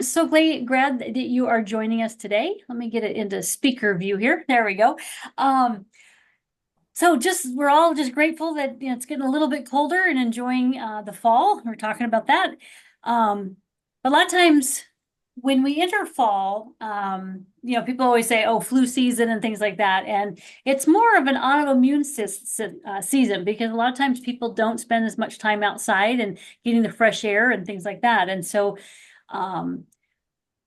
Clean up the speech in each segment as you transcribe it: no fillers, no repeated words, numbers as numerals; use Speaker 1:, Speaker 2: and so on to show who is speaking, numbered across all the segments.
Speaker 1: So glad that you are joining us today. Let me get it into speaker view here. There we go. Um, we're all just grateful that it's getting a little bit colder and enjoying the fall. We're talking about that. But a lot of times when we enter fall, people always say, "Oh, flu season" and things like that, and it's more of an autoimmune season because a lot of times people don't spend as much time outside and getting the fresh air and things like that, and so. Um,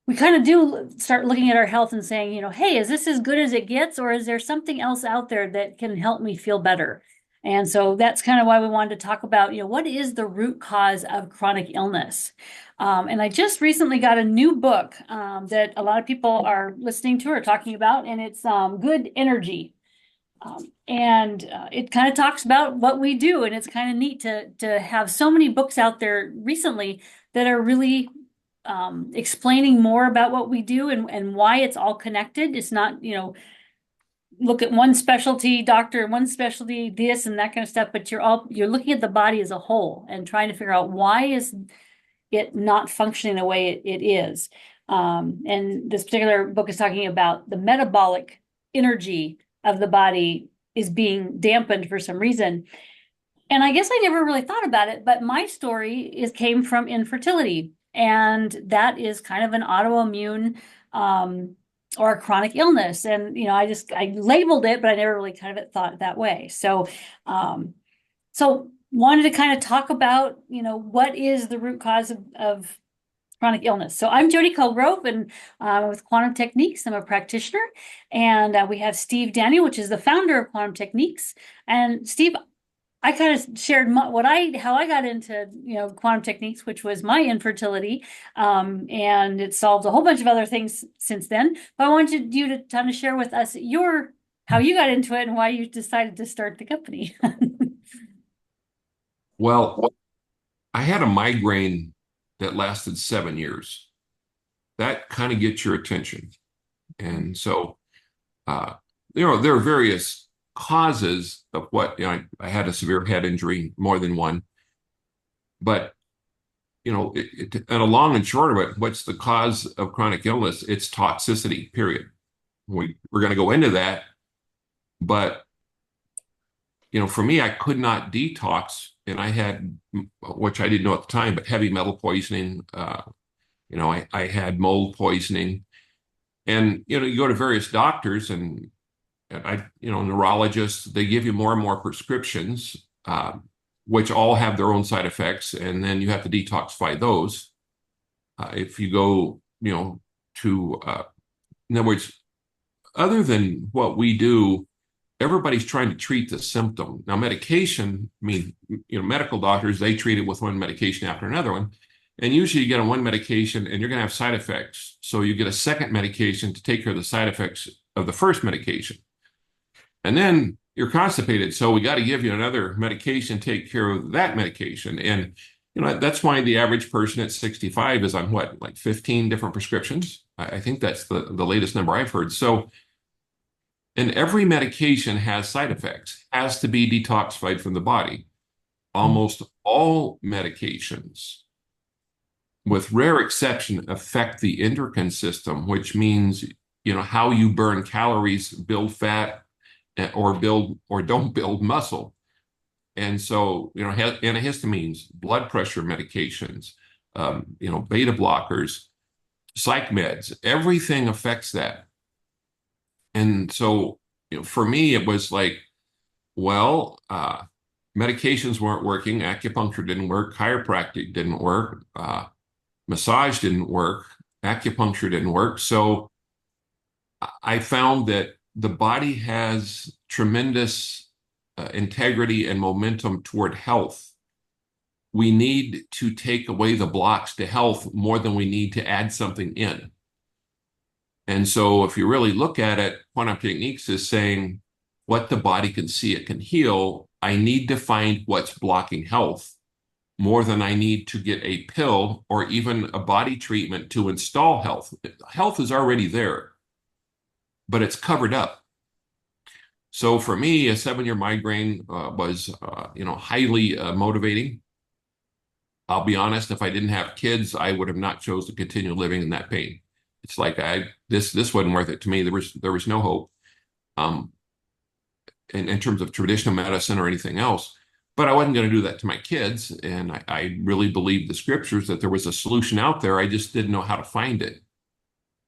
Speaker 1: we kind of do start looking at our health and saying, hey, is this as good as it gets, or is there something else out there that can help me feel better? And so that's kind of why we wanted to talk about, what is the root cause of chronic illness? And I just recently got a new book that a lot of people are listening to or talking about, and it's Good Energy. And it kind of talks about what we do, and it's kind of neat to have so many books out there recently that are really explaining more about what we do and why it's all connected. It's not, look at one specialty doctor, one specialty this and that kind of stuff, but you're looking at the body as a whole and trying to figure out why is it not functioning the way it is. And this particular book is talking about the metabolic energy of the body is being dampened for some reason. And I guess I never really thought about it, but my story came from infertility. And that is kind of an autoimmune or a chronic illness. And, I labeled it, but I never really kind of thought that way. So wanted to kind of talk about, what is the root cause of chronic illness. So I'm Jody Colegrove, and with Quantum Techniques, I'm a practitioner. And we have Steve Daniel, which is the founder of Quantum Techniques. And Steve, I kind of shared how I got into quantum techniques, which was my infertility, and it solved a whole bunch of other things since then. But I wanted you to kind of share with us how you got into it and why you decided to start the company.
Speaker 2: Well, I had a migraine that lasted 7 years. That kind of gets your attention. And so, uh, there are various causes of what, I had a severe head injury, more than one. But, and a long and short of it, what's the cause of chronic illness? It's toxicity, period. We're going to go into that. But, for me, I could not detox. And I had, which I didn't know at the time, but heavy metal poisoning. I had mold poisoning. And, you go to various doctors and neurologists, they give you more and more prescriptions, which all have their own side effects. And then you have to detoxify those. If you go, in other words, other than what we do, everybody's trying to treat the symptom. Now, medication, medical doctors, they treat it with one medication after another one. And usually you get on one medication and you're going to have side effects. So you get a second medication to take care of the side effects of the first medication. And then you're constipated. So we got to give you another medication, take care of that medication. And, that's why the average person at 65 is on what, like 15 different prescriptions. I think that's the latest number I've heard. So, and every medication has side effects, has to be detoxified from the body. Almost all medications, with rare exception, affect the endocrine system, which means, how you burn calories, build fat, or don't build muscle. And so, antihistamines, blood pressure medications, beta blockers, psych meds, everything affects that. And so, for me, it was like, well, medications weren't working, acupuncture didn't work, chiropractic didn't work, massage didn't work, acupuncture didn't work. So I found that the body has tremendous integrity and momentum toward health. We need to take away the blocks to health more than we need to add something in. And so if you really look at it, quantum techniques is saying what the body can see, it can heal. I need to find what's blocking health more than I need to get a pill or even a body treatment to install health. Health is already there, but it's covered up. So for me, a 7-year migraine was, highly motivating. I'll be honest, if I didn't have kids, I would have not chose to continue living in that pain. It's like this wasn't worth it to me. There was no hope um in terms of traditional medicine or anything else. But I wasn't going to do that to my kids. And I really believed the scriptures that there was a solution out there. I just didn't know how to find it.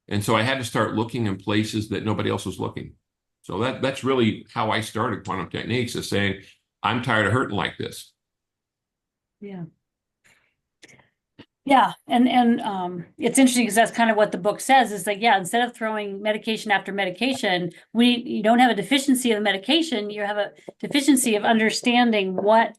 Speaker 2: And so I had to start looking in places that nobody else was looking. So that's really how I started quantum techniques, is saying, I'm tired of hurting like this.
Speaker 1: Yeah. Yeah, and it's interesting because that's kind of what the book says, is like, yeah, instead of throwing medication after medication, you don't have a deficiency of medication, you have a deficiency of understanding what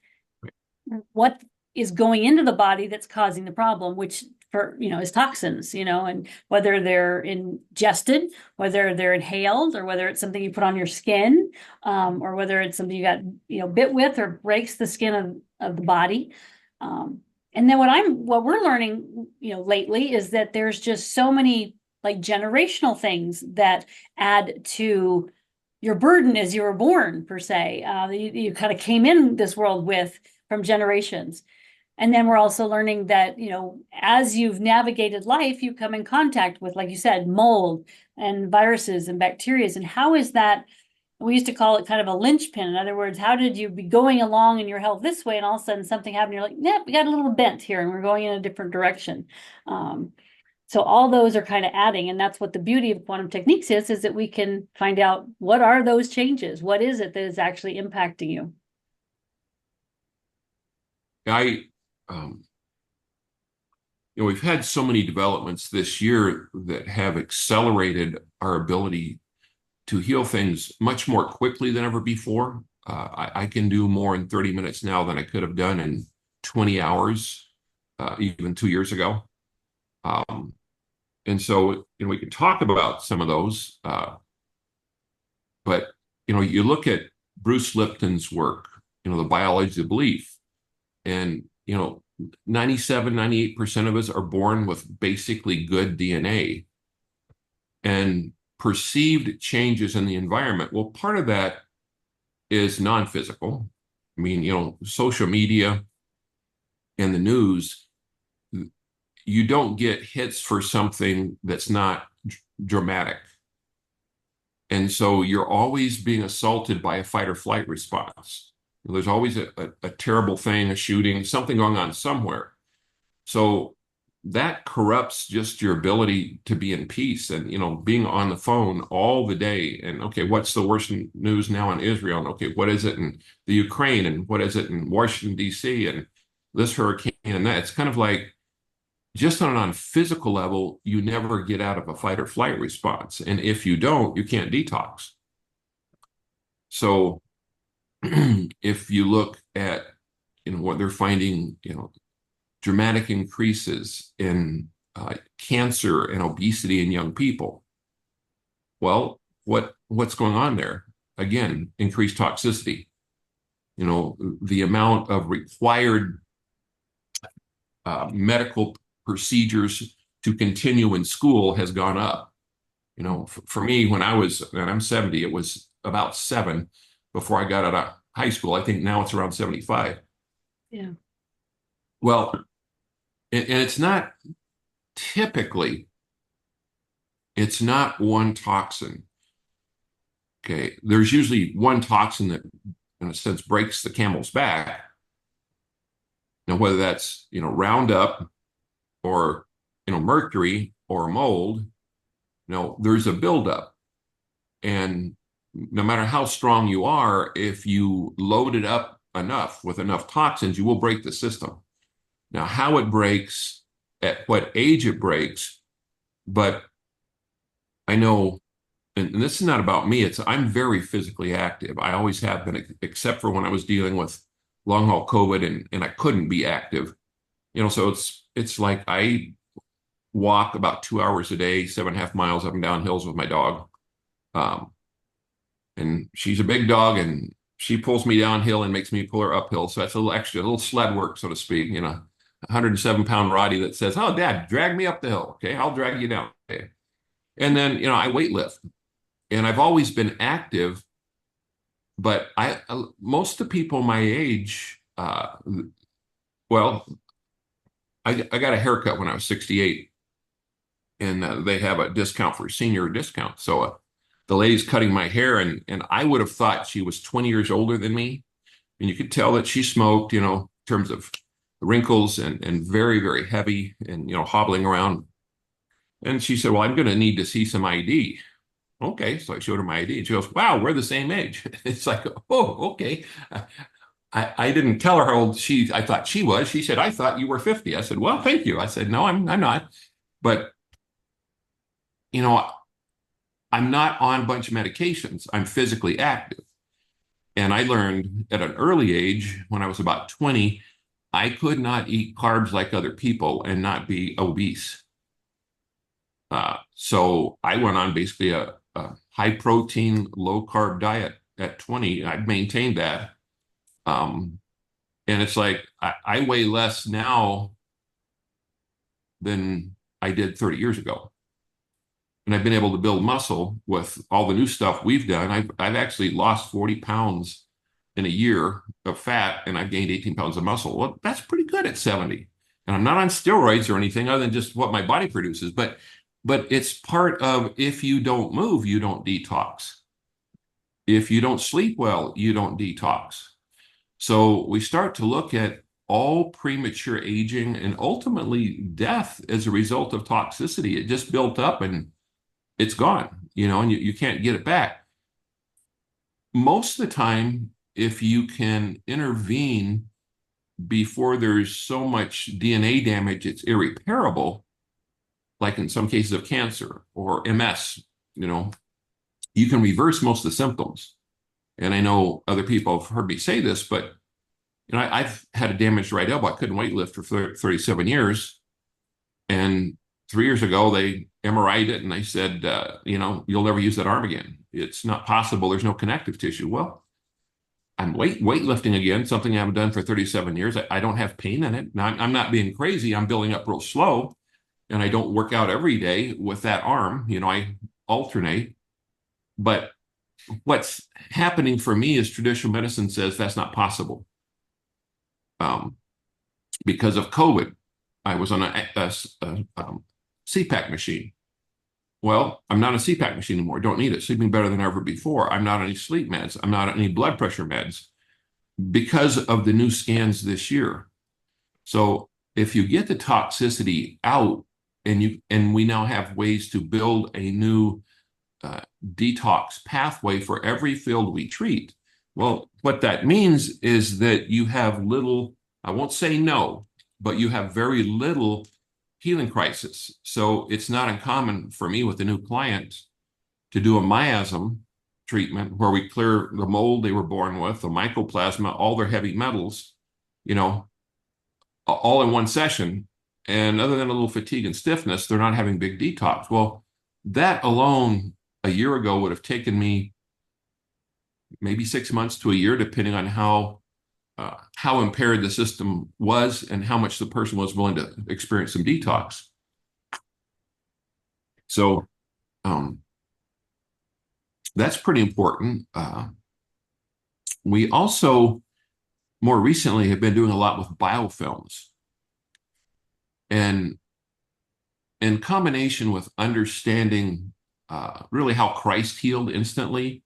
Speaker 1: is going into the body that's causing the problem, which is toxins, and whether they're ingested, whether they're inhaled, or whether it's something you put on your skin, or whether it's something you got, bit with or breaks the skin of the body. And then what we're learning, lately, is that there's just so many like generational things that add to your burden as you were born, per se. You kind of came in this world with from generations. And then we're also learning that, as you've navigated life, you come in contact with, like you said, mold and viruses and bacteria. And how is that? We used to call it kind of a linchpin. In other words, how did you be going along in your health this way, and all of a sudden something happened? You're like, "Yep, we got a little bent here, and we're going in a different direction." So all those are kind of adding, and that's what the beauty of quantum techniques is that we can find out what are those changes. What is it that is actually impacting you?
Speaker 2: I, we've had so many developments this year that have accelerated our ability to heal things much more quickly than ever before. I can do more in 30 minutes now than I could have done in 20 hours, even 2 years ago. And so, we can talk about some of those, but, you look at Bruce Lipton's work, the biology of belief, and, 97, 98% of us are born with basically good DNA. And perceived changes in the environment, well, part of that is non-physical. I mean, social media and the news, you don't get hits for something that's not dramatic. And so you're always being assaulted by a fight or flight response. There's always a terrible thing, a shooting, something going on somewhere. So that corrupts just your ability to be in peace, and being on the phone all the day, and okay, what's the worst news now in Israel, and okay, what is it in the Ukraine, and what is it in Washington D.C., and this hurricane and that. It's kind of like, just on a physical level, you never get out of a fight or flight response, and if you don't, you can't detox. So if you look at what they're finding, dramatic increases in cancer and obesity in young people. Well, what's going on there? Again, increased toxicity. The amount of required medical procedures to continue in school has gone up. For me, and I'm 70, it was about 7 before I got out of high school. I think now it's around 75.
Speaker 1: Yeah.
Speaker 2: Well, and it's not typically, it's not one toxin. Okay. There's usually one toxin that, in a sense, breaks the camel's back. Now, whether that's, Roundup or, mercury or mold, there's a buildup. And no matter how strong you are, if you load it up enough with enough toxins, you will break the system. Now, how it breaks, at what age it breaks, but I know, and this is not about me, I'm very physically active. I always have been, except for when I was dealing with long haul COVID and I couldn't be active. So it's like I walk about 2 hours a day, 7.5 miles up and down hills with my dog. And she's a big dog, and she pulls me downhill and makes me pull her uphill. So that's a little extra, a little sled work, so to speak. 107-pound Roddy that says, "Oh, Dad, drag me up the hill. Okay, I'll drag you down." Okay. And then, I weight lift, and I've always been active, but most of the people my age, well, I got a haircut when I was 68, and they have a discount for senior discount. So the lady's cutting my hair, and I would have thought she was 20 years older than me. And you could tell that she smoked, in terms of wrinkles and very, very heavy and, hobbling around. And she said, well, I'm going to need to see some ID. Okay. So I showed her my ID and she goes, wow, we're the same age. It's like, oh, okay. I didn't tell her how old I thought she was. She said, I thought you were 50. I said, well, thank you. I said, no, I'm not. But, you know, I'm not on a bunch of medications. I'm physically active. And I learned at an early age, when I was about 20, I could not eat carbs like other people and not be obese. So I went on basically a high protein, low carb diet at 20. I've maintained that. Um, and it's like I weigh less now than I did 30 years ago. And I've been able to build muscle with all the new stuff we've done. I've actually lost 40 pounds in a year of fat, and I've gained 18 pounds of muscle. Well, that's pretty good at 70. And I'm not on steroids or anything other than just what my body produces. But it's part of, if you don't move, you don't detox. If you don't sleep well, you don't detox. So we start to look at all premature aging and ultimately death as a result of toxicity. It just built up and it's gone, and you can't get it back. Most of the time, if you can intervene before there's so much DNA damage, it's irreparable, like in some cases of cancer or MS, you can reverse most of the symptoms. And I know other people have heard me say this, but I've had a damaged right elbow. I couldn't weightlift for 37 years. And 3 years ago, they MRI'd it and they said, you'll never use that arm again. It's not possible. There's no connective tissue. Well, I'm weightlifting again, something I haven't done for 37 years. I don't have pain in it. Now, I'm not being crazy. I'm building up real slow, and I don't work out every day with that arm. I alternate. But what's happening for me is traditional medicine says that's not possible. Because of COVID, I was on a CPAP machine. Well, I'm not on a CPAP machine anymore. Don't need it. Sleeping better than ever before. I'm not on any sleep meds. I'm not on any blood pressure meds because of the new scans this year. So if you get the toxicity out, and we now have ways to build a new detox pathway for every field we treat. Well, what that means is that you have little, I won't say no, but you have very little healing crisis. So it's not uncommon for me with a new client to do a miasm treatment where we clear the mold they were born with, the mycoplasma, all their heavy metals, all in one session. And other than a little fatigue and stiffness, they're not having big detox. Well, that alone a year ago would have taken me maybe 6 months to a year, depending on how impaired the system was and how much the person was willing to experience some detox. So that's pretty important. We also more recently have been doing a lot with biofilms. And in combination with understanding really how Christ healed instantly,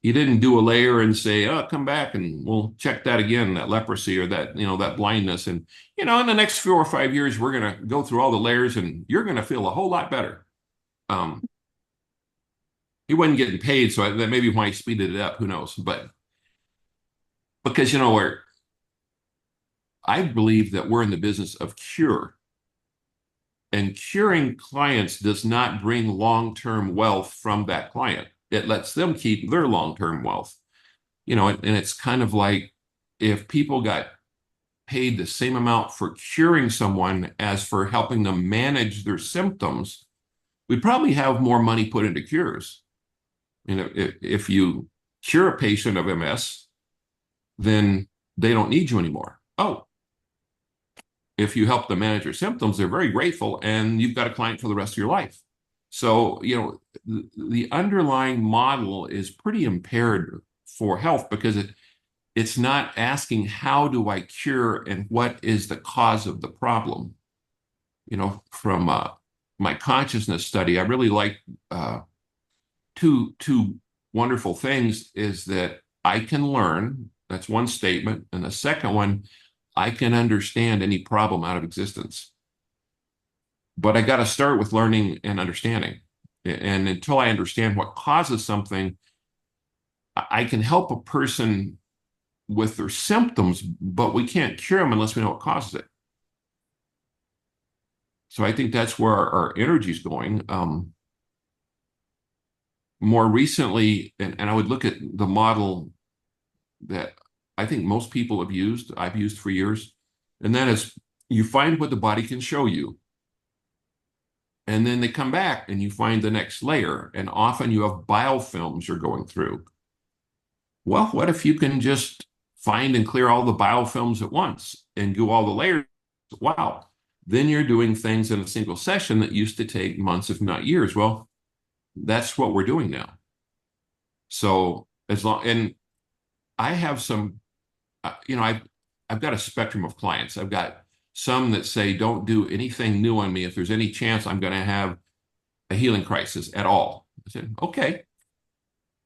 Speaker 2: he didn't do a layer and say, oh, come back and we'll check that again, that leprosy or that, that blindness. And, in the next 4 or 5 years, we're going to go through all the layers and you're going to feel a whole lot better. He wasn't getting paid, so that maybe why he speeded it up, who knows? But because, I believe that we're in the business of cure. And curing clients does not bring long-term wealth from that client. It lets them keep their long-term wealth. And it's kind of like if people got paid the same amount for curing someone as for helping them manage their symptoms, we'd probably have more money put into cures. If you cure a patient of MS, then they don't need you anymore. Oh, if you help them manage their symptoms, they're very grateful, and you've got a client for the rest of your life. So, the underlying model is pretty impaired for health because it's not asking how do I cure and what is the cause of the problem. from my consciousness study, I really like two wonderful things is that I can learn. That's one statement. And the second one, I can understand any problem out of existence. But I got to start with learning and understanding. And until I understand what causes something, I can help a person with their symptoms, but we can't cure them unless we know what causes it. So I think that's where our energy is going. More recently, and I would look at the model that I think most people have used, I've used for years, and that is you find what the body can show you. And then they come back and you find the next layer. And often you have biofilms you're going through. Well, what if you can just find and clear all the biofilms at once and do all the layers? Wow. Then you're doing things in a single session that used to take months, if not years. Well, that's what we're doing now. So and I have some, I've got a spectrum of clients. I've got some that say, don't do anything new on me. If there's any chance I'm going to have a healing crisis at all. I said, okay.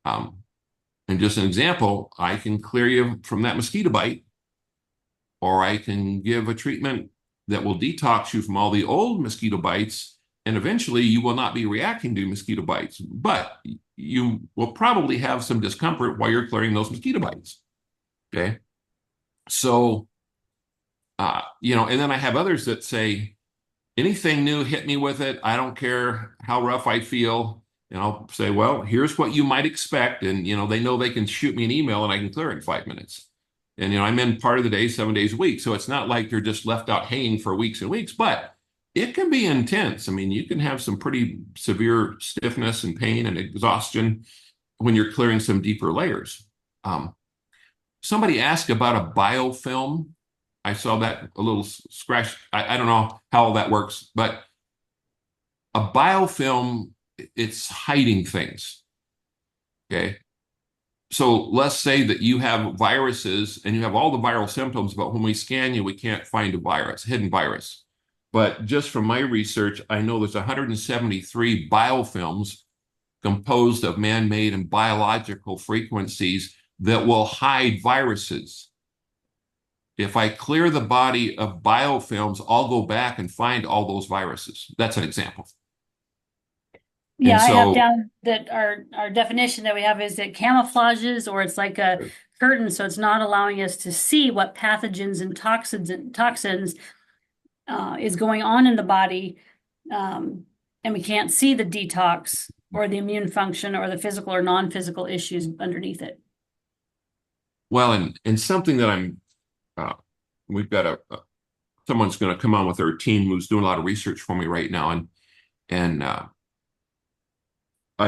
Speaker 2: And just an example, I can clear you from that mosquito bite, or I can give a treatment that will detox you from all the old mosquito bites. And eventually you will not be reacting to mosquito bites, but you will probably have some discomfort while you're clearing those mosquito bites. Okay. So, and then I have others that say, anything new, hit me with it. I don't care how rough I feel. And I'll say, well, here's what you might expect. And, they know they can shoot me an email and I can clear it in 5 minutes. And, I'm in part of the day, 7 days a week. So it's not like they're just left out hanging for weeks and weeks, but it can be intense. I mean, you can have some pretty severe stiffness and pain and exhaustion when you're clearing some deeper layers. Somebody asked about a biofilm. I saw that a little scratch. I don't know how that works, but a biofilm, it's hiding things. Okay. So let's say that you have viruses and you have all the viral symptoms, but when we scan you, we can't find a virus, hidden virus. But just from my research, I know there's 173 biofilms composed of man-made and biological frequencies that will hide viruses. If I clear the body of biofilms, I'll go back and find all those viruses. That's an example.
Speaker 1: Yeah,
Speaker 2: And
Speaker 1: I have
Speaker 2: so,
Speaker 1: down that our definition that we have is it camouflages or it's like a curtain, so it's not allowing us to see what pathogens and toxins is going on in the body. And we can't see the detox or the immune function or the physical or non-physical issues underneath it.
Speaker 2: well, and something that we've got someone's going to come on with our team who's doing a lot of research for me right now, and I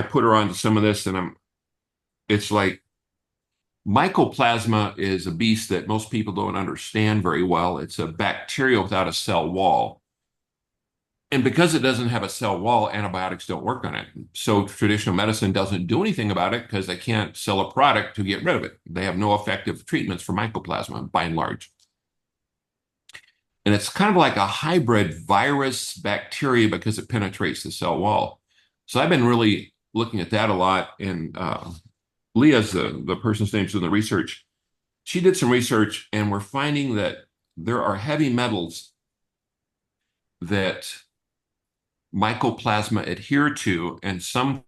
Speaker 2: put her onto some of this, and it's like mycoplasma is a beast that most people don't understand very well. It's a bacteria without a cell wall. And because it doesn't have a cell wall, antibiotics don't work on it. So traditional medicine doesn't do anything about it because they can't sell a product to get rid of it. They have no effective treatments for mycoplasma by and large. And it's kind of like a hybrid virus bacteria because it penetrates the cell wall. So I've been really looking at that a lot. And Leah's the person's name's in the research. She did some research, and we're finding that there are heavy metals that mycoplasma adhere to, and some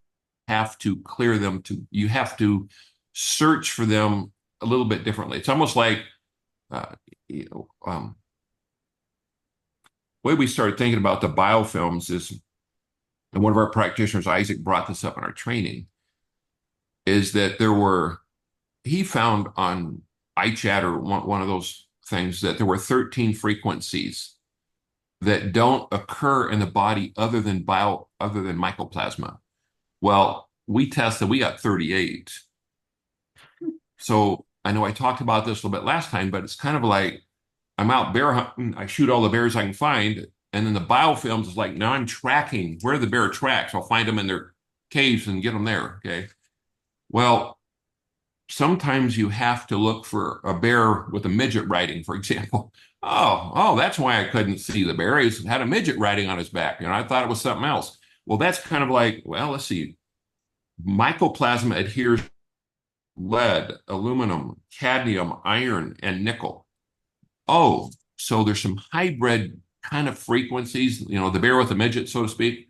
Speaker 2: have to clear them you have to search for them a little bit differently. It's almost like, the way we started thinking about the biofilms is, and one of our practitioners, Isaac, brought this up in our training, is that he found on iChat or one of those things that there were 13 frequencies that don't occur in the body other than mycoplasma. Well, we tested, we got 38. So I know I talked about this a little bit last time, but it's kind of like I'm out bear hunting, I shoot all the bears I can find, and then the biofilms is like, now I'm tracking where the bear tracks. I'll find them in their caves and get them there. Okay. Well, sometimes you have to look for a bear with a midget riding, for example. Oh, that's why I couldn't see the bear. He had a midget riding on his back. I thought it was something else. Well, that's kind of like, well, let's see. Mycoplasma adheres to lead, aluminum, cadmium, iron, and nickel. Oh, so there's some hybrid kind of frequencies, the bear with a midget, so to speak.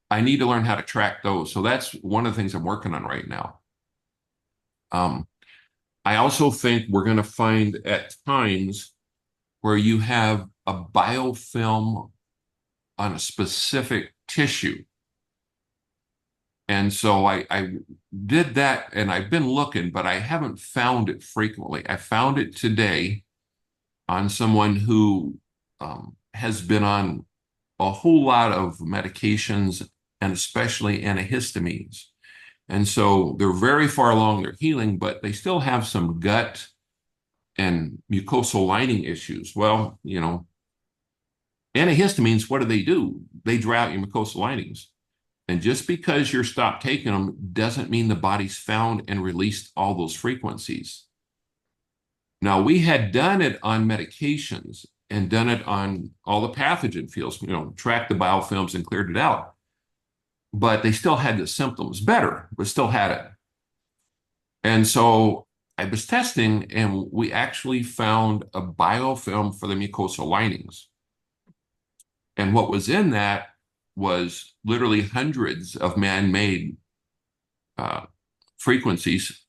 Speaker 2: I need to learn how to track those. So that's one of the things I'm working on right now. Um, I also think we're going to find at times where you have a biofilm on a specific tissue. And so I did that and I've been looking, but I haven't found it frequently. I found it today on someone who has been on a whole lot of medications and especially antihistamines. And so they're very far along their healing, but they still have some gut and mucosal lining issues. Well, antihistamines, what do? They dry out your mucosal linings. And just because you're stopped taking them doesn't mean the body's found and released all those frequencies. Now, we had done it on medications and done it on all the pathogen fields, tracked the biofilms and cleared it out. But they still had the symptoms better, but still had it. And so I was testing and we actually found a biofilm for the mucosal linings. And what was in that was literally hundreds of man-made frequencies.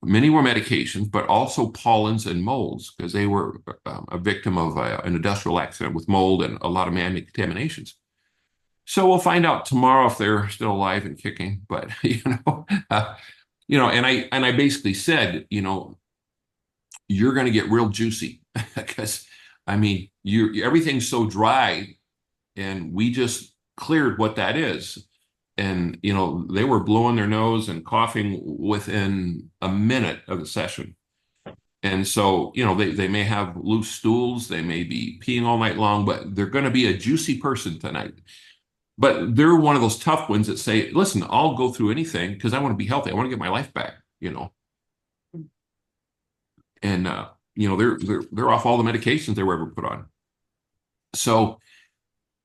Speaker 2: Many were medications, but also pollens and molds because they were a victim of an industrial accident with mold and a lot of man-made contaminations. So we'll find out tomorrow if they're still alive and kicking. But and I basically said, you're going to get real juicy because I mean, everything's so dry, and we just cleared what that is. And they were blowing their nose and coughing within a minute of the session. And so, they may have loose stools, they may be peeing all night long, but they're going to be a juicy person tonight. But they're one of those tough ones that say, listen, I'll go through anything because I want to be healthy. I want to get my life back. And they're off all the medications they were ever put on. So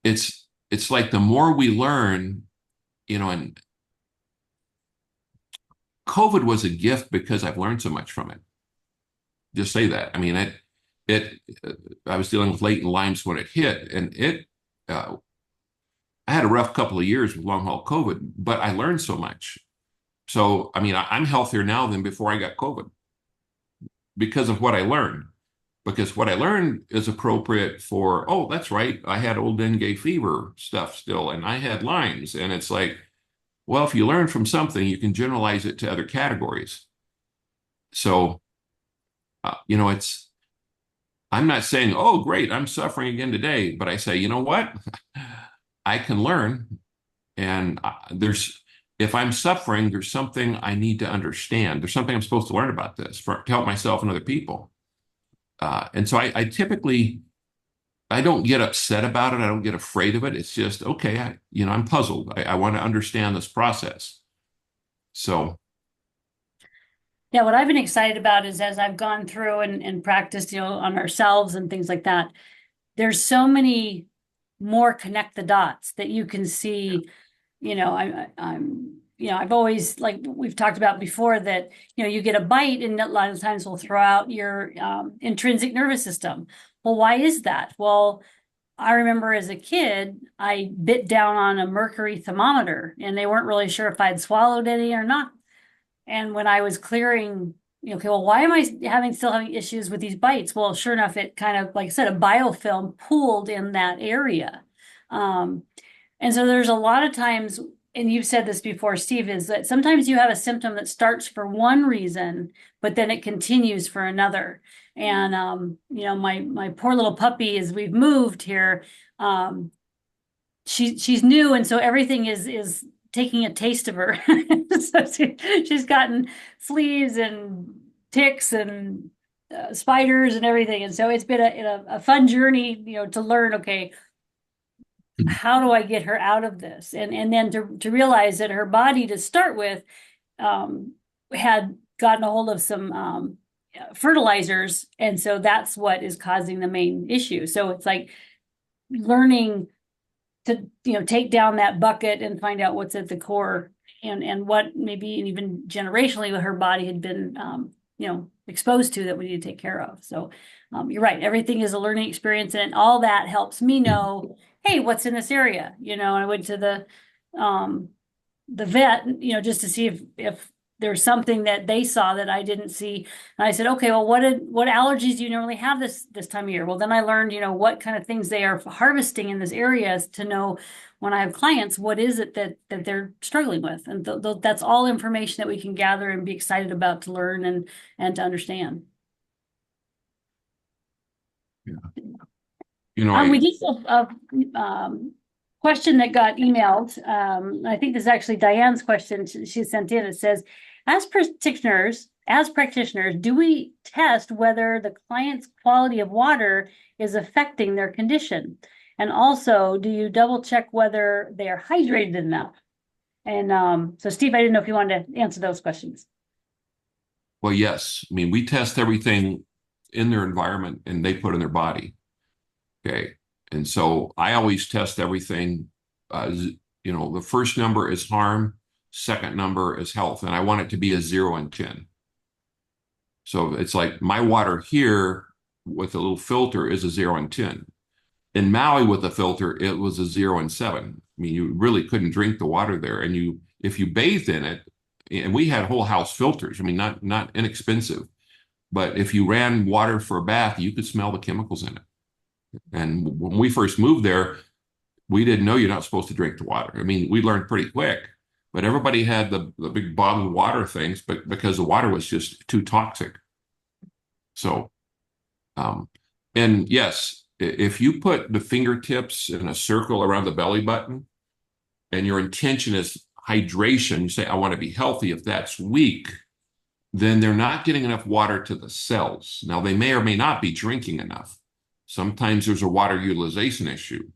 Speaker 2: it's like the more we learn, and COVID was a gift because I've learned so much from it. Just say that. I mean, I was dealing with latent Lyme's when it hit, and I had a rough couple of years with long haul COVID, but I learned so much. So, I mean, I'm healthier now than before I got COVID because of what I learned. Because what I learned is appropriate for, oh, that's right, I had old dengue fever stuff still, and I had Lyme's. And it's like, well, if you learn from something, you can generalize it to other categories. So, I'm not saying, oh, great, I'm suffering again today, but I say, you know what? I can learn. And if I'm suffering, there's something I need to understand. There's something I'm supposed to learn about this to help myself and other people. And so I typically, I don't get upset about it. I don't get afraid of it. It's just, okay, I'm puzzled. I want to understand this process. So,
Speaker 1: Yeah, what I've been excited about is as I've gone through and practiced, on ourselves and things like that, there's so many more connect the dots that you can see. I've always, like we've talked about before, that you get a bite and a lot of times will throw out your intrinsic nervous system. Well, why is that? Well, I remember as a kid, I bit down on a mercury thermometer and they weren't really sure if I'd swallowed any or not. And when I was clearing, okay, well, why am I still having issues with these bites? Well, sure enough, it kind of, like I said, a biofilm pooled in that area. And so there's a lot of times, and you've said this before, Steve, is that sometimes you have a symptom that starts for one reason, but then it continues for another. And my poor little puppy, as we've moved here, she's new, and so everything is taking a taste of her. So she's gotten fleas and ticks and spiders and everything, and so it's been a fun journey, to learn. Okay, how do I get her out of this? And then to realize that her body, to start with, had gotten a hold of some fertilizers, and so that's what is causing the main issue. So it's like learning to, take down that bucket and find out what's at the core, and what maybe even generationally her body had been exposed to that we need to take care of. So you're right, everything is a learning experience, and all that helps me know, hey, what's in this area. I went to the vet, just to see if there's something that they saw that I didn't see. And I said, okay, well, what allergies do you normally have this time of year? Well, then I learned, what kind of things they are harvesting in this area to know when I have clients, what is it that they're struggling with? And that's all information that we can gather and be excited about to learn and to understand.
Speaker 2: Yeah. I
Speaker 1: We just question that got emailed. I think this is actually Diane's question she sent in. It says, as practitioners, do we test whether the client's quality of water is affecting their condition? And also, do you double check whether they are hydrated enough? And so Steve, I didn't know if you wanted to answer those questions.
Speaker 2: Well, yes. I mean, we test everything in their environment and they put in their body. Okay. And so I always test everything. The first number is harm, second number is health, and I want it to be a 0 and 10. So it's like my water here with a little filter is a 0 and 10. In Maui with a filter, it was a 0 and 7. I mean, you really couldn't drink the water there. And if you bathed in it, and we had whole house filters, I mean, not inexpensive, but if you ran water for a bath, you could smell the chemicals in it. And when we first moved there, we didn't know you're not supposed to drink the water. I mean, we learned pretty quick, but everybody had the big bottled water things, but because the water was just too toxic. So, and yes, if you put the fingertips in a circle around the belly button and your intention is hydration, you say, I want to be healthy. If that's weak, then they're not getting enough water to the cells. Now, they may or may not be drinking enough. Sometimes there's a water utilization issue,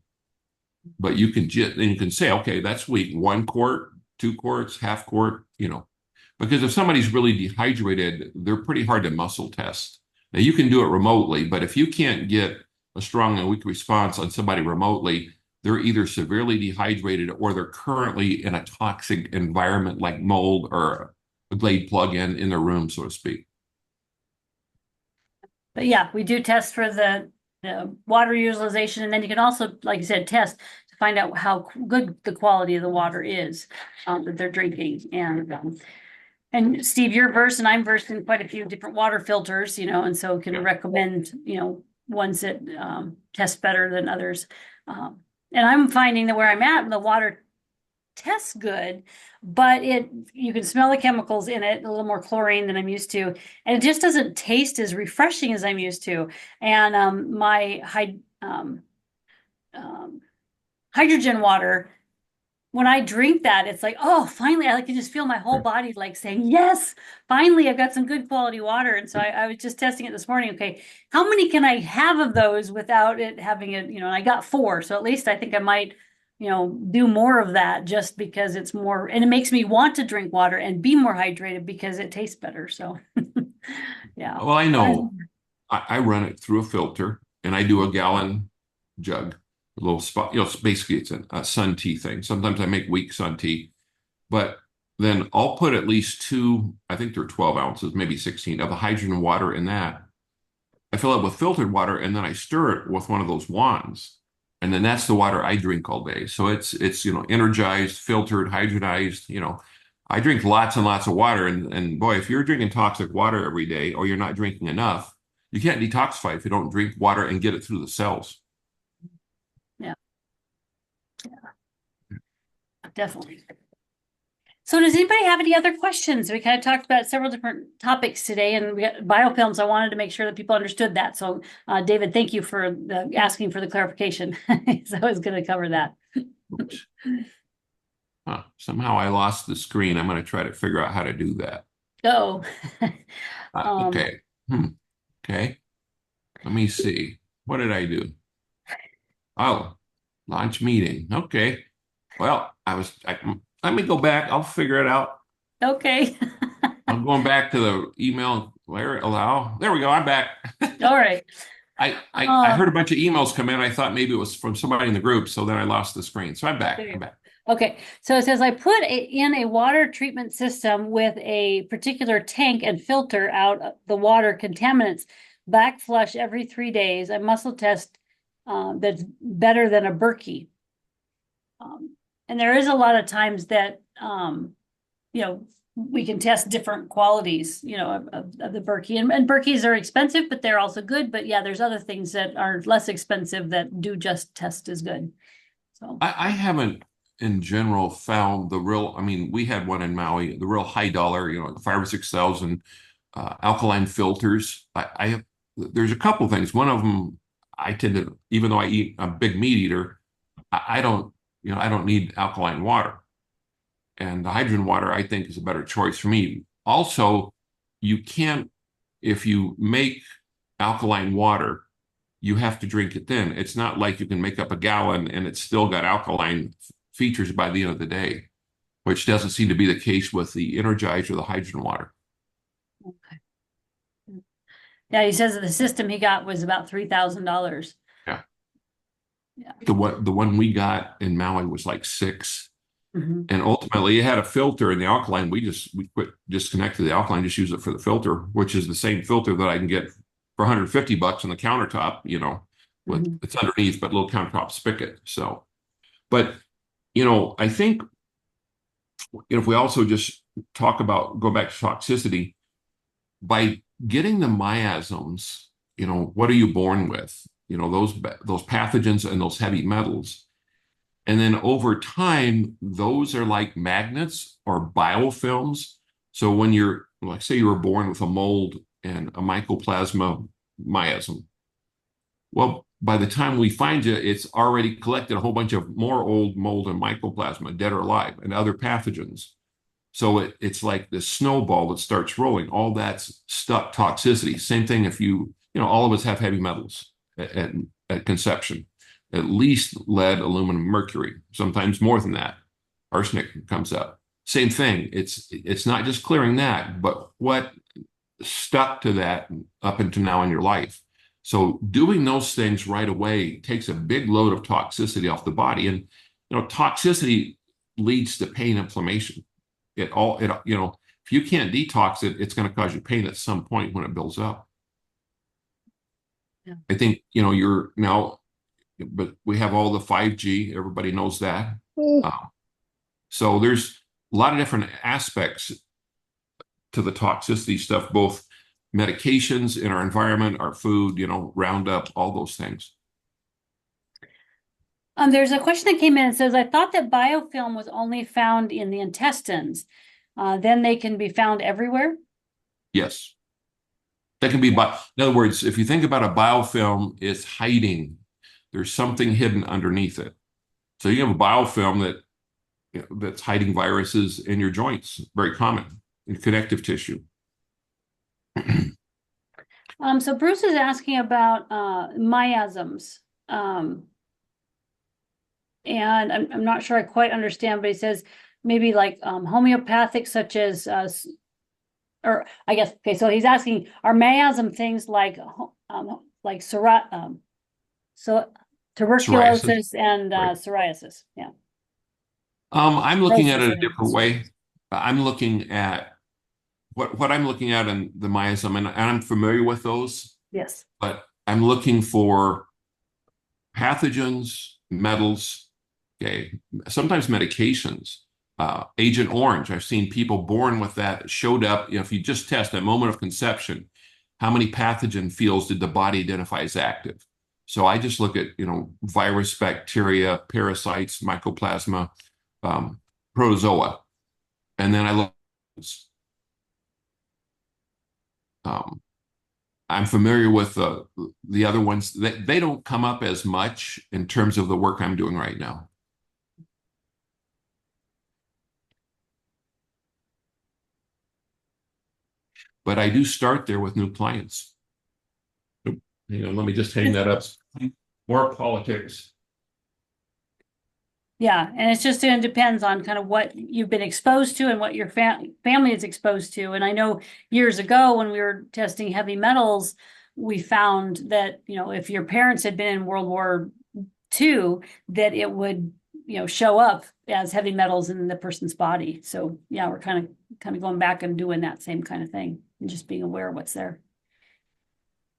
Speaker 2: but you can say, okay, that's weak. 1 quart, 2 quarts, half quart, because if somebody's really dehydrated, they're pretty hard to muscle test. Now you can do it remotely, but if you can't get a strong and weak response on somebody remotely, they're either severely dehydrated or they're currently in a toxic environment like mold or a Glade plug-in in their room, so to speak.
Speaker 1: But yeah, we do test for the water utilization, and then you can also, like you said, test to find out how good the quality of the water is that they're drinking. And Steve, you're versed, and I'm versed in quite a few different water filters, and so can recommend, ones that test better than others. And I'm finding that where I'm at, the water tests good, but you can smell the chemicals in it, a little more chlorine than I'm used to, and it just doesn't taste as refreshing as I'm used to. And my hydrogen water, when I drink that, it's like, oh, finally, I can just feel my whole body like saying, yes, finally, I've got some good quality water. And so I was just testing it this morning. Okay, how many can I have of those without it having it, and I got 4. So at least I think I might, do more of that just because it's more, and it makes me want to drink water and be more hydrated because it tastes better. So yeah.
Speaker 2: Well, I know I run it through a filter and I do a gallon jug, a little spot, basically it's a sun tea thing. Sometimes I make weak sun tea, but then I'll put at least 2, I think they're 12 ounces, maybe 16 of the hydrogen water in that. I fill it with filtered water and then I stir it with one of those wands. And then that's the water I drink all day. So it's energized, filtered, hydrogenized. I drink lots and lots of water. And boy, if you're drinking toxic water every day or you're not drinking enough, you can't detoxify if you don't drink water and get it through the cells.
Speaker 1: Yeah. Yeah. Definitely. So does anybody have any other questions? We kind of talked about several different topics today, and we got biofilms. I wanted to make sure that people understood that. So David, thank you for asking for the clarification. So I was going to cover that.
Speaker 2: Somehow I lost the screen. I'm going to try to figure out how to do that.
Speaker 1: Oh.
Speaker 2: Okay. Okay. Let me see. What did I do? Oh, launch meeting. Okay. Well, let me go back. I'll figure it out.
Speaker 1: Okay.
Speaker 2: I'm going back to the email. Where allow? There we go. I'm back.
Speaker 1: All right.
Speaker 2: I heard a bunch of emails come in. I thought maybe it was from somebody in the group, so then I lost the screen. So I'm back.
Speaker 1: There you
Speaker 2: I'm
Speaker 1: go.
Speaker 2: back.
Speaker 1: Okay, so it says I put in a water treatment system with a particular tank and filter out the water contaminants. Back flush every 3 days. A muscle test that's better than a Berkey. And there is a lot of times that you know, we can test different qualities, of the Berkey. And Berkeys are expensive, but they're also good. But yeah, there's other things that are less expensive that do just test as good. So
Speaker 2: I haven't, in general, found the real. I mean, we had one in Maui, the real high dollar, 5 or 6 thousand alkaline filters. I have. There's a couple things. One of them, I tend to, even though I eat a big meat eater, I don't, I don't need alkaline water. And the hydrogen water, I think, is a better choice for me. Also, you can't, if you make alkaline water, you have to drink it then. It's not like you can make up a gallon and it's still got alkaline features by the end of the day, which doesn't seem to be the case with the Energize or the hydrogen water.
Speaker 1: okay. Yeah, he says that the system he got was about $3,000.
Speaker 2: Yeah.
Speaker 1: Yeah.
Speaker 2: The one we got in Maui was like six.
Speaker 1: Mhm.
Speaker 2: And ultimately it had a filter in the alkaline. We quit disconnected the alkaline, just use it for the filter, which is the same filter that I can get for $150 on the countertop, with
Speaker 1: Mhm.
Speaker 2: it's underneath, but little countertop spigot. So, but I think if we also just go back to toxicity, by getting the miasms, what are you born with? Those pathogens and those heavy metals. And then over time, those are like magnets or biofilms. So when you're, like, say you were born with a mold and a mycoplasma miasm, well, by the time we find you, it's already collected a whole bunch of more old mold and mycoplasma, dead or alive, and other pathogens. So it's like this snowball that starts rolling. All that's stuck toxicity. Same thing if all of us have heavy metals at conception, at least lead, aluminum, mercury, sometimes more than that. Arsenic comes up. Same thing. It's not just clearing that, but what stuck to that up until now in your life. So doing those things right away takes a big load of toxicity off the body. And toxicity leads to pain, inflammation. If you can't detox it, it's going to cause you pain at some point when it builds up.
Speaker 1: Yeah.
Speaker 2: I think, you're now, but we have all the 5G, everybody knows that. So there's a lot of different aspects to the toxicity stuff, both medications in our environment, our food, Roundup, all those things.
Speaker 1: There's a question that came in. It says, I thought that biofilm was only found in the intestines. Then they can be found everywhere.
Speaker 2: Yes. That can be, in other words, if you think about a biofilm, it's hiding. There's something hidden underneath it. So you have a biofilm that's hiding viruses in your joints, very common in connective tissue.
Speaker 1: So Bruce is asking about miasms. And I'm not sure I quite understand, but he says maybe like homeopathic, such as or I guess, okay, so he's asking, are miasm things like so
Speaker 2: Psoriasis.
Speaker 1: tuberculosis and
Speaker 2: Right.
Speaker 1: psoriasis? Yeah.
Speaker 2: I'm looking at
Speaker 1: Cirrhosis,
Speaker 2: it
Speaker 1: I
Speaker 2: a
Speaker 1: think.
Speaker 2: different way. I'm looking at what I'm looking at in the miasm, and I'm familiar with those,
Speaker 1: Yes.
Speaker 2: but I'm looking for pathogens, metals, okay, sometimes medications. Agent Orange, I've seen people born with that, showed up. If you just test at moment of conception, how many pathogen fields did the body identify as active? So I just look at, virus, bacteria, parasites, mycoplasma, protozoa, and then I look. Um, I'm familiar with the other ones. They don't come up as much in terms of the work I'm doing right now. But I do start there with new clients. Let me just hang that up. More politics.
Speaker 1: Yeah, and it's just, it depends on kind of what you've been exposed to and what your family is exposed to. And I know years ago when we were testing heavy metals, we found that, if your parents had been in World War II, that it would, show up as heavy metals in the person's body. So yeah, we're kind of going back and doing that same kind of thing and just being aware of what's there.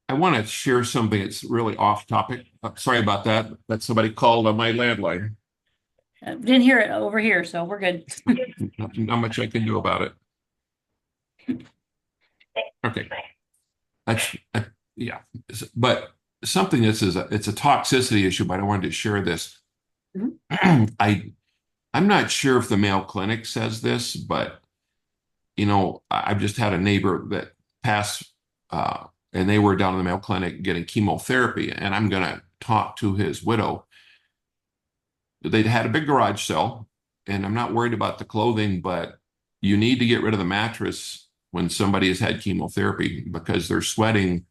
Speaker 2: I want to share something that's really off topic. Sorry about that. That's somebody called on my landline.
Speaker 1: Didn't hear it over here, so we're good.
Speaker 2: Not much I can do about it. Okay. That's yeah. But something it's a toxicity issue, but I wanted to share this.
Speaker 1: Mhm.
Speaker 2: I'm not sure if the Mayo Clinic says this, but I've just had a neighbor that passed, and they were down in the Mayo Clinic getting chemotherapy, and I'm gonna talk to his widow. They'd had a big garage sale, and I'm not worried about the clothing, but you need to get rid of the mattress when somebody has had chemotherapy because they're sweating.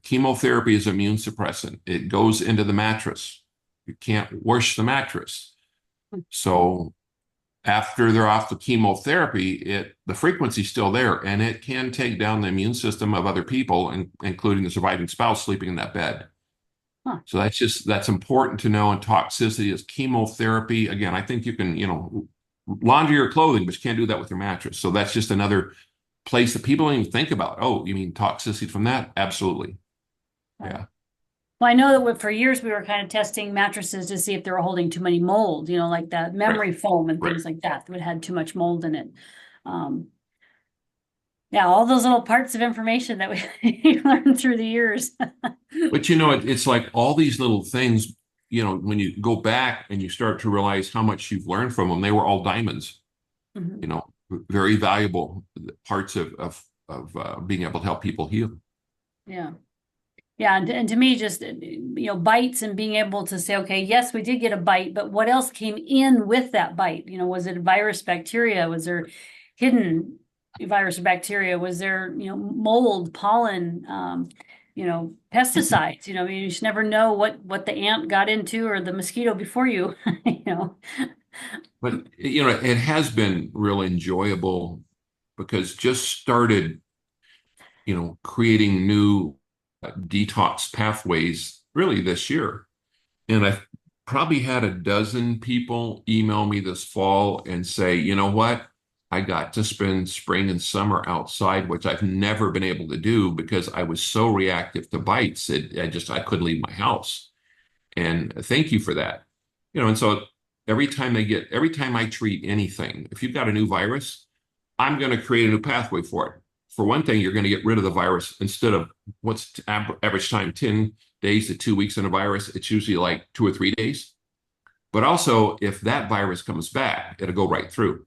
Speaker 2: Chemotherapy is immune suppressant. It goes into the mattress. You can't wash the mattress. So after they're off the chemotherapy, the frequency's still there, and it can take down the immune system of other people, including the surviving spouse sleeping in that bed.
Speaker 1: Huh.
Speaker 2: So that's important to know. And toxicity is chemotherapy. Again, I think you can, launder your clothing, but you can't do that with your mattress. So that's just another place that people don't even think about. Oh, you mean toxicity from that? Absolutely.
Speaker 1: Right.
Speaker 2: Yeah.
Speaker 1: Well, I know that for years we were kind of testing mattresses to see if they were holding too many mold, like that
Speaker 2: Right.
Speaker 1: memory foam and
Speaker 2: Right.
Speaker 1: things like that that had too much mold in it. Um, yeah, all those little parts of information that we learned through the years.
Speaker 2: But it's like all these little things, when you go back and you start to realize how much you've learned from them, they were all diamonds,
Speaker 1: Mhm.
Speaker 2: very valuable parts of being able to help people heal.
Speaker 1: Yeah. Yeah, and to me, just bites and being able to say, okay, yes, we did get a bite, but what else came in with that bite? Was it virus, bacteria? Was there hidden virus or bacteria? Was there mold, pollen, pesticides? I mean, you just never know what the ant got into or the mosquito before you. You know.
Speaker 2: But it has been real enjoyable because just started, creating new detox pathways really this year. And I've probably had a dozen people email me this fall and say, you know what? I got to spend spring and summer outside, which I've never been able to do because I was so reactive to bites. I couldn't leave my house. And thank you for that. And so every time I treat anything, if you've got a new virus, I'm going to create a new pathway for it. For one thing, you're going to get rid of the virus instead of what's average time, 10 days to 2 weeks in a virus. It's usually like 2 or 3 days. But also, if that virus comes back, it'll go right through.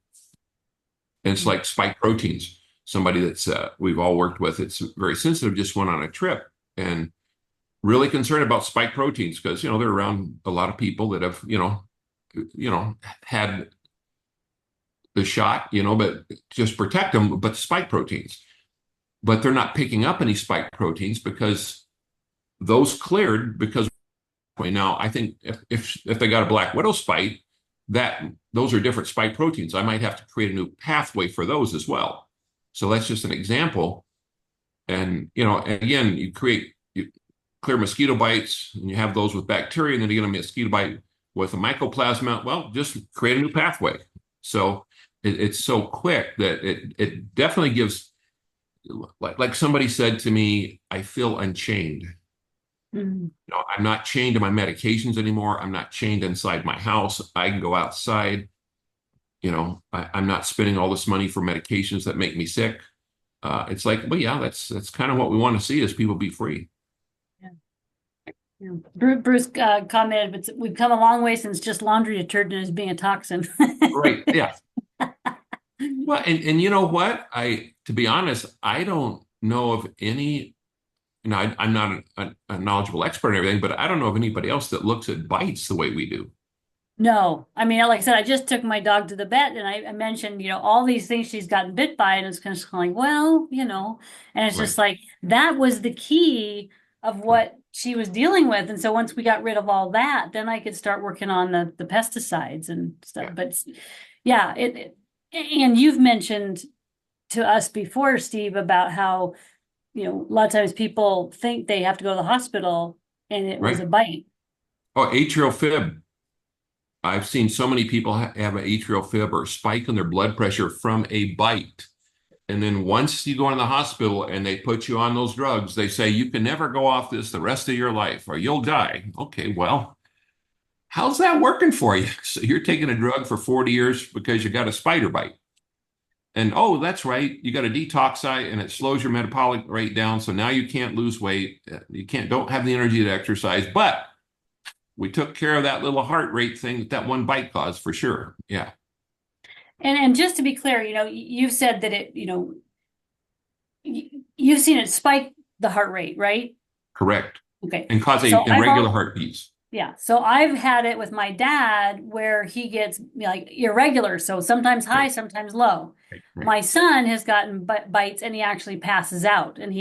Speaker 2: And it's like spike proteins. Somebody that's we've all worked with, it's very sensitive, just went on a trip and really concerned about spike proteins because they're around a lot of people that have had the shot, but just protect them, but spike proteins. But they're not picking up any spike proteins because those cleared because now I think if they got a black widow spike, that those are different spike proteins. I might have to create a new pathway for those as well. So that's just an example. And again, you clear mosquito bites and you have those with bacteria, and then you get a mosquito bite with a mycoplasma. Well, just create a new pathway. So it's so quick that it definitely gives, like somebody said to me, I feel unchained.
Speaker 1: Mhm.
Speaker 2: I'm not chained to my medications anymore. I'm not chained inside my house. I can go outside. I'm not spending all this money for medications that make me sick. It's like, well, yeah, that's kind of what we want to see is people be free.
Speaker 1: Yeah. Yeah. Bruce commented, but we've come a long way since just laundry detergent as being a toxin.
Speaker 2: Right. Yeah. Well, and you know what? To be honest, I don't know of any, I'm not a knowledgeable expert in everything, but I don't know of anybody else that looks at bites the way we do.
Speaker 1: No, I mean, like I said, I just took my dog to the vet and I mentioned, all these things she's gotten bit by, and it's kind of like, well, and it's
Speaker 2: Right.
Speaker 1: just like that was the key of
Speaker 2: Right.
Speaker 1: what she was dealing with. And so once we got rid of all that, then I could start working on the pesticides and stuff.
Speaker 2: Yeah.
Speaker 1: But yeah, and you've mentioned to us before, Steve, about how, a lot of times people think they have to go to the hospital and it was
Speaker 2: Right.
Speaker 1: a bite.
Speaker 2: Oh, atrial fib. I've seen so many people have an atrial fib or spike in their blood pressure from a bite. And then once you go in the hospital and they put you on those drugs, they say you can never go off this the rest of your life or you'll die. Okay, well, how's that working for you? So you're taking a drug for 40 years because you got a spider bite. And oh, that's right, you got a detoxi and it slows your metabolic rate down. So now you can't lose weight. Don't have the energy to exercise, but we took care of that little heart rate thing that one bite caused for sure. Yeah,
Speaker 1: And just to be clear, you've said that you've seen it spike the heart rate, right?
Speaker 2: correct.
Speaker 1: Okay.
Speaker 2: And cause
Speaker 1: So
Speaker 2: a irregular heartbeats.
Speaker 1: yeah. So I've had it with my dad where he gets like irregular. So sometimes high,
Speaker 2: Right,
Speaker 1: sometimes low.
Speaker 2: right, right.
Speaker 1: My son has gotten bites and he actually passes out. And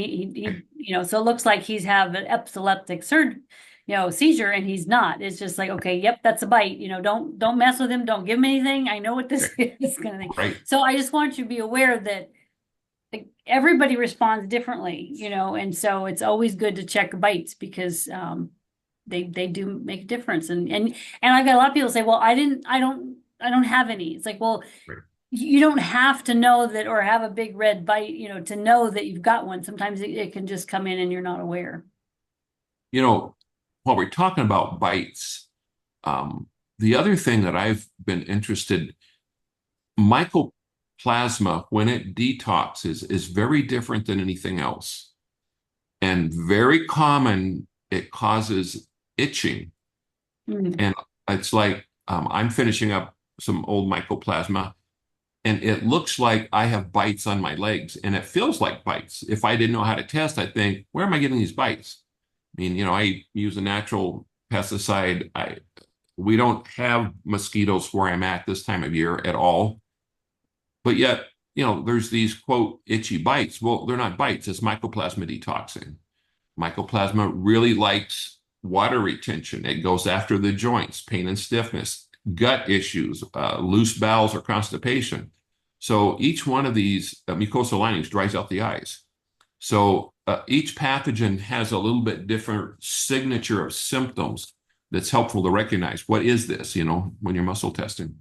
Speaker 1: so it looks like he's have an epileptic seizure and he's not. It's just like, okay, yep, that's a bite. Don't mess with him. Don't give him anything. I know what this is kind of thing.
Speaker 2: Right.
Speaker 1: So I just want you to be aware that like, everybody responds differently, and so it's always good to check bites because they do make a difference. And I've got a lot of people say, well, I don't have any. It's like, well,
Speaker 2: Right.
Speaker 1: you don't have to know that or have a big red bite, to know that you've got one. Sometimes it can just come in and you're not aware.
Speaker 2: You know, while we're talking about bites, the other thing that I've been interested, mycoplasma, when it detoxes, is very different than anything else. And very common, it causes itching.
Speaker 1: Mm.
Speaker 2: And it's like I'm finishing up some old mycoplasma, and it looks like I have bites on my legs, and it feels like bites. If I didn't know how to test, I think, where am I getting these bites? I mean, I use a natural pesticide. We don't have mosquitoes where I'm at this time of year at all. But yet, there's these quote itchy bites. Well, they're not bites, it's mycoplasma detoxing. Mycoplasma really likes water retention. It goes after the joints, pain and stiffness, gut issues, loose bowels, or constipation. So each one of these mucosal linings dries out the eyes. So each pathogen has a little bit different signature of symptoms that's helpful to recognize. What is this, when you're muscle testing?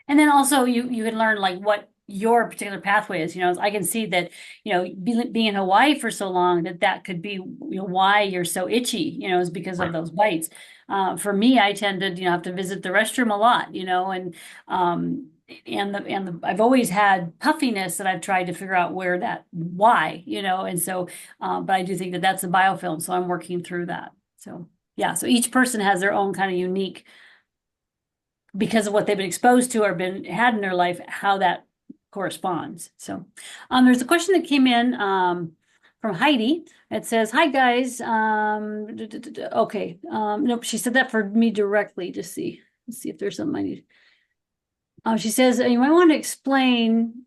Speaker 1: And then also you can learn like what your particular pathway is. I can see that, being in Hawaii for so long that could be, why you're so itchy, is because of
Speaker 2: Right.
Speaker 1: those bites. For me, I tend to, have to visit the restroom a lot, and I've always had puffiness that I've tried to figure out why, and so, but I do think that that's a biofilm, so I'm working through that. So yeah, so each person has their own kind of unique because of what they've been exposed to or had in their life, how that corresponds. So there's a question that came in from Heidi. It says, "Hi guys." Okay. Nope, she said that for me directly. Let's see if there's something I need. She says, you might want to explain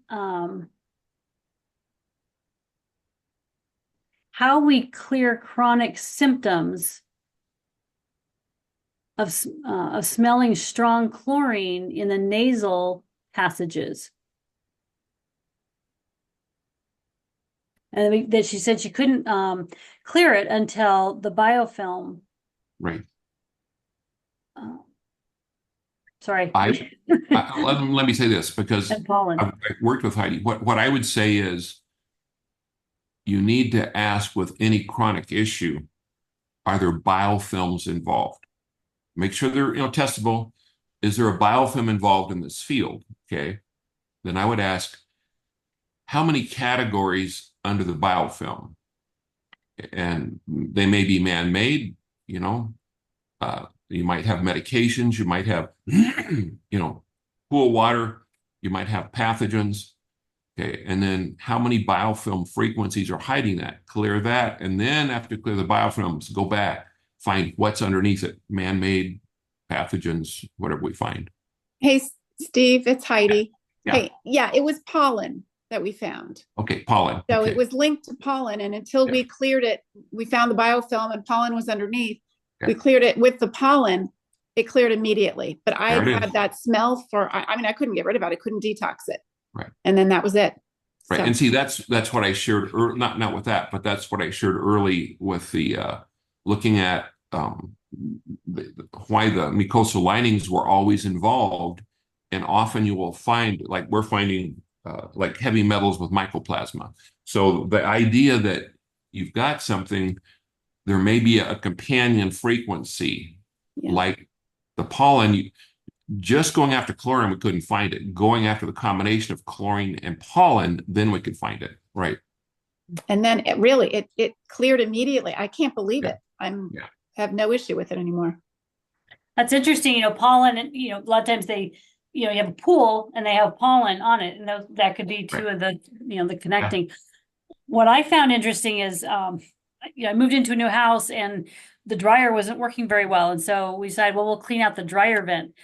Speaker 1: how we clear chronic symptoms of smelling strong chlorine in the nasal passages. And that she said she couldn't clear it until the biofilm.
Speaker 2: Right.
Speaker 1: Sorry.
Speaker 2: Let me say this because
Speaker 1: And pollen.
Speaker 2: I've worked with Heidi. What I would say is you need to ask with any chronic issue, are there biofilms involved? Make sure they're testable. Is there a biofilm involved in this field? Okay. Then I would ask, how many categories under the biofilm? And they may be man-made, you might have medications, you might have, pool water, you might have pathogens. Okay. And then how many biofilm frequencies are hiding that? Clear that. And then after clear the biofilms, go back, find what's underneath it, man-made pathogens, whatever we find.
Speaker 3: Hey, Steve, it's
Speaker 2: Yeah.
Speaker 3: Heidi.
Speaker 2: Yeah.
Speaker 3: Hey, yeah, it was pollen. that we found.
Speaker 2: Okay, pollen.
Speaker 3: So
Speaker 2: Okay.
Speaker 3: it was linked to pollen, and until
Speaker 2: Yeah.
Speaker 3: we cleared it, we found the biofilm and pollen was underneath.
Speaker 2: Yeah.
Speaker 3: We cleared it with the pollen, it cleared immediately. But I
Speaker 2: There it
Speaker 3: had
Speaker 2: is.
Speaker 3: that smell for, I mean, I couldn't get rid of it. I couldn't detox it.
Speaker 2: Right.
Speaker 3: And then that was it.
Speaker 2: Right.
Speaker 3: So,
Speaker 2: And see, that's what I shared, not with that, but that's what I shared early with the looking at why the mucosal linings were always involved. And often you will find, like we're finding, like heavy metals with mycoplasma. So the idea that you've got something, there may be a companion frequency,
Speaker 3: yeah.
Speaker 2: like the pollen. Just going after chlorine, we couldn't find it. Going after the combination of chlorine and pollen, then we could find it. Right.
Speaker 3: And then it cleared immediately. I can't believe
Speaker 2: Yeah.
Speaker 3: it. I'm
Speaker 2: Yeah.
Speaker 3: have no issue with it anymore.
Speaker 1: That's interesting. Pollen, a lot of times they, you have a pool and they have pollen on it, and that could be two
Speaker 2: Right.
Speaker 1: of the, the connecting. What I found interesting is, I moved into a new house and the dryer wasn't working very well. And so we decided, well, we'll clean out the dryer vent.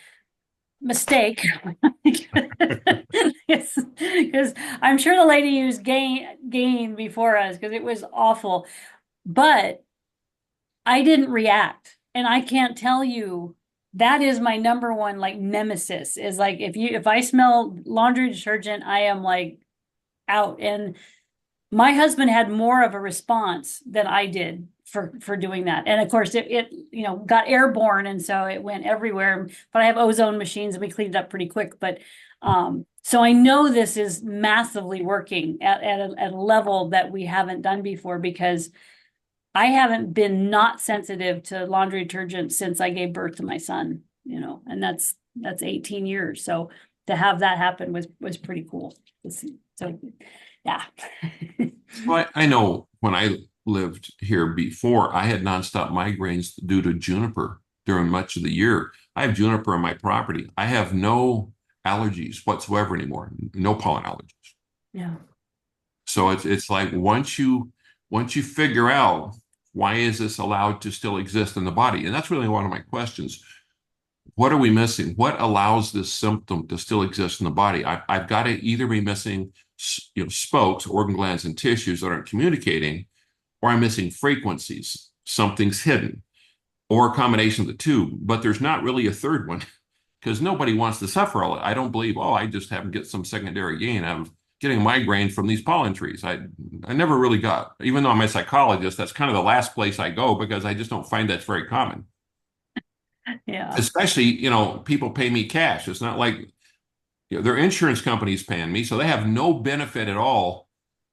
Speaker 1: Mistake. Because I'm sure the lady used gain before us because it was awful. But I didn't react. And I can't tell you, that is my number one like nemesis, is like if I smell laundry detergent, I am like out. And my husband had more of a response than I did for doing that. And of course it got airborne, and so it went everywhere. But I have ozone machines and we cleaned it up pretty quick. But so I know this is massively working at a level that we haven't done before, because I haven't been not sensitive to laundry detergent since I gave birth to my son, and that's 18 years. So to have that happen was pretty cool. So yeah.
Speaker 2: Well, I know when I lived here before, I had nonstop migraines due to juniper during much of the year. I have juniper on my property. I have no allergies whatsoever anymore, no pollen allergies.
Speaker 1: Yeah.
Speaker 2: So it's like once you figure out why is this allowed to still exist in the body, and that's really one of my questions. What are we missing? What allows this symptom to still exist in the body? I've got to either be missing, spokes, organ glands, and tissues that aren't communicating, or I'm missing frequencies. Something's hidden, or a combination of the two. But there's not really a third one, because nobody wants to suffer all. I don't believe, I just haven't get some secondary gain out of getting a migraine from these pollen trees. I never really got, even though I'm a psychologist, that's kind of the last place I go, because I just don't find that's very common.
Speaker 1: Yeah.
Speaker 2: Especially, people pay me cash. It's not like their insurance company's paying me, so they have no benefit at all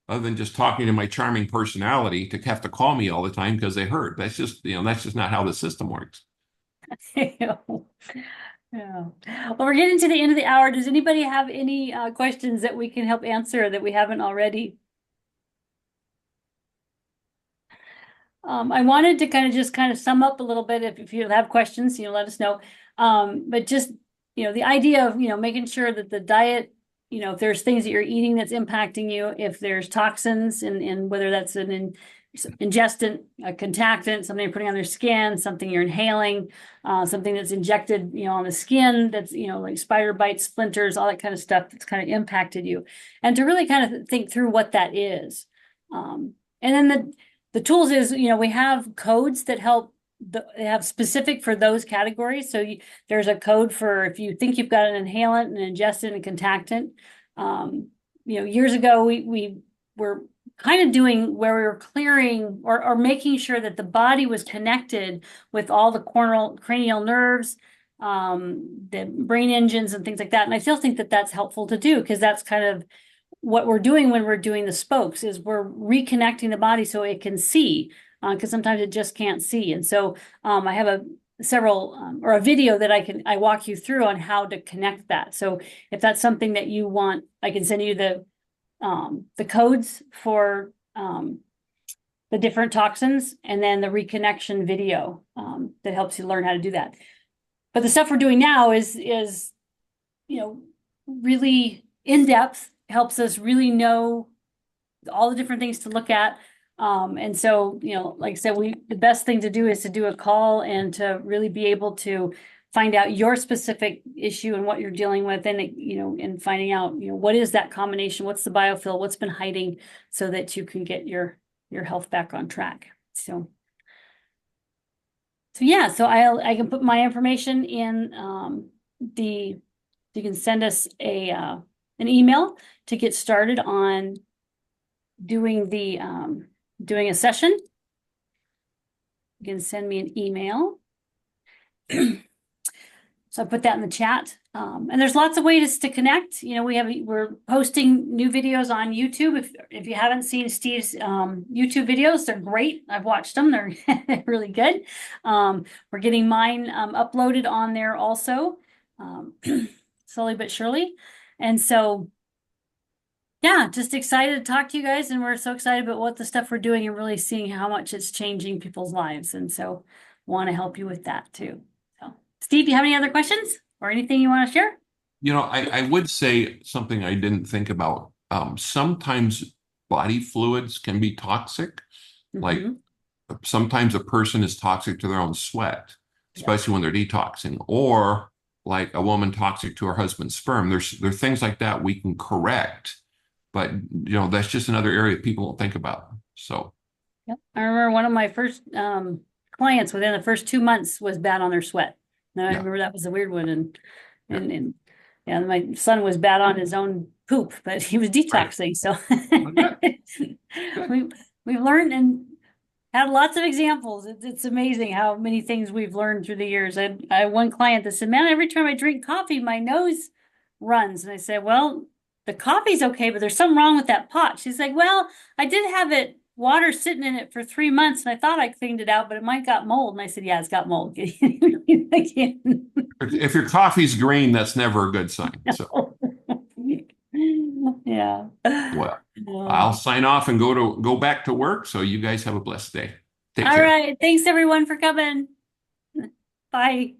Speaker 2: other than just talking to my charming personality to have to call me all the time because they hurt. That's just, that's just not how the system works.
Speaker 1: Yeah. Well, we're getting to the end of the hour. Does anybody have any questions that we can help answer that we haven't already? I wanted to kind of sum up a little bit. If you have questions, let us know. But just, the idea of, making sure that the diet, if there's things that you're eating that's impacting you, if there's toxins, and whether that's an ingestant, a contactant, something you're putting on their skin, something you're inhaling, something that's injected, on the skin, that's, like spider bites, splinters, all that kind of stuff that's kind of impacted you. And to really kind of think through what that is. And then the tools is, we have codes that help. They have specific for those categories. So there's a code for if you think you've got an inhalant, an ingestant, and contactant. Years ago we were kind of doing where we were clearing or making sure that the body was connected with all the cranial nerves, the brain engines and things like that. And I still think that that's helpful to do, because that's kind of what we're doing when we're doing the spokes, is we're reconnecting the body so it can see, because sometimes it just can't see. And so I have a video that I walk you through on how to connect that. So if that's something that you want, I can send you the codes for the different toxins, and then the reconnection video that helps you learn how to do that. But the stuff we're doing now is really in depth, helps us really know all the different things to look at. And so, like I said, the best thing to do is to do a call and to really be able to find out your specific issue and what you're dealing with, and and finding out, what is that combination, what's the biofilm, what's been hiding, so that you can get your health back on track. So yeah, so I can put my information in you can send us an email to get started on doing doing a session. You can send me an email. So I put that in the chat. And there's lots of ways to connect. We're posting new videos on YouTube. If you haven't seen Steve's YouTube videos, they're great. I've watched them. They're really good. We're getting mine uploaded on there also, slowly but surely. And so, yeah, just excited to talk to you guys. And we're so excited about what the stuff we're doing and really seeing how much it's changing people's lives. And so want to help you with that too. So, Steve, do you have any other questions or anything you want to share?
Speaker 2: I would say something I didn't think about. Sometimes body fluids can be toxic. Like sometimes a person is toxic to their own sweat, especially when they're detoxing, or like a woman toxic to her husband's sperm. There are things like that we can correct, but that's just another area people don't think about. So,
Speaker 1: yep. I remember one of my first clients within the first 2 months was bad on their sweat. And I remember that was a weird one, and yeah, my son was bad on his own poop, but he was detoxing. So we've learned and had lots of examples. It's amazing how many things we've learned through the years. I had one client that said, "Man, every time I drink coffee, my nose runs." And I said, "Well, the coffee's okay, but there's something wrong with that pot." She's like, "Well, I did have water sitting in it for 3 months, and I thought I cleaned it out, but it might got mold." And I said, "Yeah, it's got mold."
Speaker 2: if your coffee's green, that's never a good sign. So,
Speaker 1: yeah.
Speaker 2: Well, I'll sign off and go back to work. So you guys have a blessed day. Take
Speaker 1: All
Speaker 2: care.
Speaker 1: right. Thanks everyone for coming. Bye.